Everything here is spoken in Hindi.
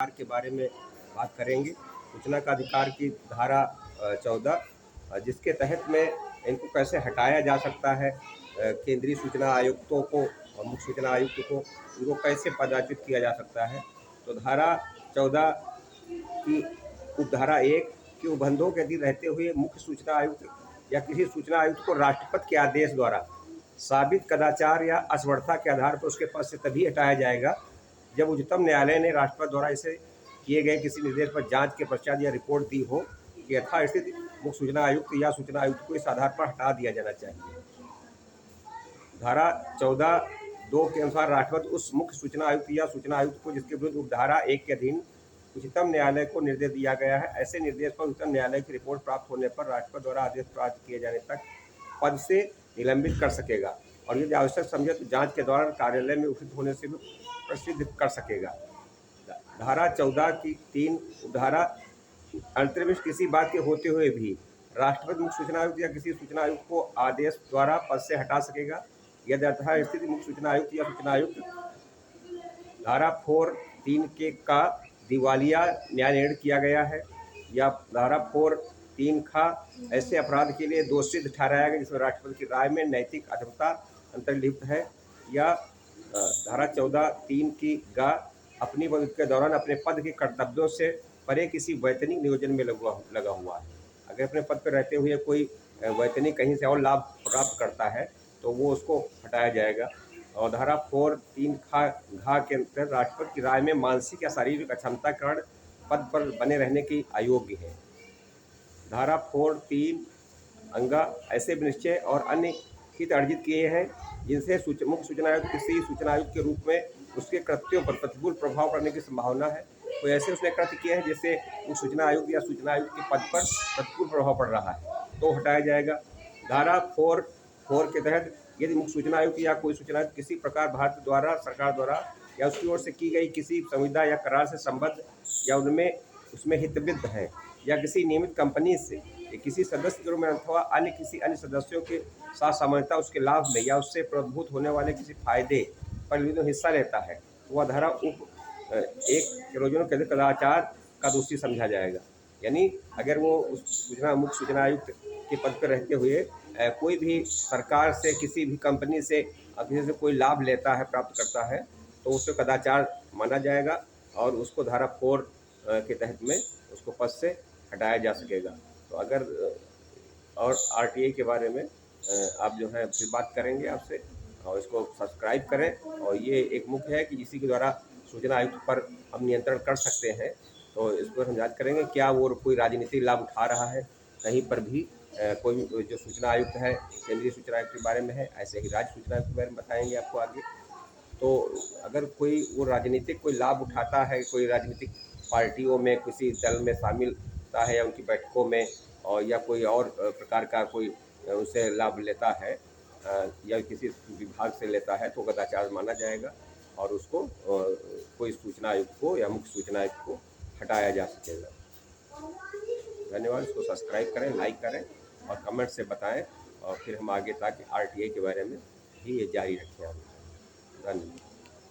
अधिकार के बारे में बात करेंगे। सूचना का अधिकार की धारा 14 जिसके तहत में इनको कैसे हटाया जा सकता है। केंद्रीय सूचना आयुक्तों को और मुख्य सूचना आयुक्त को इनको कैसे पदच्युत किया जा सकता है। तो धारा 14 की उपधारा 1 के उपबंधों के अधीन रहते हुए मुख्य सूचना आयुक्त या किसी सूचना आयुक्त को राष्ट्रपति के आदेश द्वारा साबित कदाचार या असमर्थता के आधार पर उसके पद से तभी हटाया जाएगा जब उच्चतम न्यायालय ने राष्ट्रपति द्वारा इसे किए गए किसी निर्देश पर जांच के पश्चात यह रिपोर्ट दी हो कि यथास्थिति मुख्य सूचना आयुक्त या सूचना आयुक्त को इस आधार पर हटा दिया जाना चाहिए। धारा 14(2) के अनुसार राष्ट्रपति उस मुख्य सूचना आयुक्त या सूचना आयुक्त को जिसके विरुद्ध उपधारा 1 के अधीन उच्चतम न्यायालय को निर्देश दिया गया है, ऐसे निर्देश पर उच्चतम न्यायालय की रिपोर्ट प्राप्त होने पर राष्ट्रपति द्वारा आदेश प्राप्त किए जाने तक पद से निलंबित कर सकेगा और यदि आवश्यक समझे तो जांच के दौरान कार्यालय में उपस्थित होने से भी प्रसिद्ध कर सकेगा। धारा 14 की 3 उपधारा अंतर्विष्ट किसी बात के होते हुए भी राष्ट्रपति मुख्य सूचना आयुक्त या किसी सूचना आयुक्त को आदेश द्वारा पद से हटा सकेगा यदि यथास्थिति मुख्य सूचना आयुक्त या सूचना आयुक्त धारा 4(3) के का दिवालिया न्याय निर्णय किया गया है या धारा 4(3) का ऐसे अपराध के लिए दोषी ठहराया गया जिसमें राष्ट्रपति की राय में नैतिक अधमता अंतर्निहित है या धारा 14(3) की गा अपनी पद के दौरान अपने पद के कर्तव्यों से परे किसी वैतनिक नियोजन में लगा हुआ है। अगर अपने पद पर रहते हुए कोई वैतनिक कहीं से और लाभ प्राप्त करता है तो वो उसको हटाया जाएगा। और धारा 4(3) घा के अंतर्गत राष्ट्रपति की राय में मानसिक या शारीरिक अक्षमता के कारण पद पर बने रहने की अयोग्य है। धारा 4(3) अंगा ऐसे निश्चय और अन्य हित अर्जित किए हैं जिनसे मुख्य सूचना आयुक्त किसी सूचना आयुक्त के रूप में उसके कृत्यों पर प्रतिकूल प्रभाव पड़ने की संभावना है। तो ऐसे उसने कृत्य किए हैं जिससे उस सूचना आयुक्त या सूचना आयुक्त के पद पर प्रतिकूल प्रभाव पड़ रहा है तो हटाया जाएगा। धारा 4(4) के तहत यदि मुख्य सूचना आयुक्त या कोई सूचना आयुक्त किसी प्रकार भारत द्वारा सरकार द्वारा या उसकी ओर से की गई किसी संविदा या करार से संबद्ध या उसमें हितबद्ध है या किसी नियमित कंपनी से किसी सदस्य के रूप में अथवा अन्य किसी अन्य सदस्यों के साथ सामान्यता उसके लाभ में या उससे प्रभुत होने वाले किसी फायदे पर हिस्सा लेता है तो वह धारा उप 1 के रोजों के कदाचार का दोषी समझा जाएगा। यानी अगर वो मुख्य सूचना आयुक्त के पद पर रहते हुए कोई भी सरकार से किसी भी कंपनी से किसी से कोई लाभ लेता है प्राप्त करता है तो उसको कदाचार माना जाएगा और उसको धारा 4 के तहत में उसको पद से हटाया जा सकेगा। तो अगर और RTI के बारे में आप जो है फिर बात करेंगे आपसे और इसको सब्सक्राइब करें। और ये एक मुख्य है कि इसी के द्वारा सूचना आयुक्त पर हम नियंत्रण कर सकते हैं। तो इस पर हम जांच करेंगे क्या वो कोई राजनीतिक लाभ उठा रहा है कहीं पर भी। कोई जो सूचना आयुक्त है केंद्रीय सूचना आयुक्त के बारे में है, ऐसे ही राज्य सूचना आयुक्त के बारे में बताएंगे आपको आगे। तो अगर कोई वो राजनीतिक कोई लाभ उठाता है, कोई राजनीतिक पार्टियों में किसी दल में शामिल होता है या उनकी बैठकों में और या कोई और प्रकार का कोई उससे लाभ लेता है या किसी विभाग से लेता है तो कदाचार माना जाएगा और उसको कोई सूचना आयुक्त को या मुख्य सूचना आयुक्त को हटाया जा सकेगा। धन्यवाद। इसको सब्सक्राइब करें, लाइक करें और कमेंट से बताएं और फिर हम आगे ताकि RTI के बारे में भी ये जारी रखें। धन्यवाद।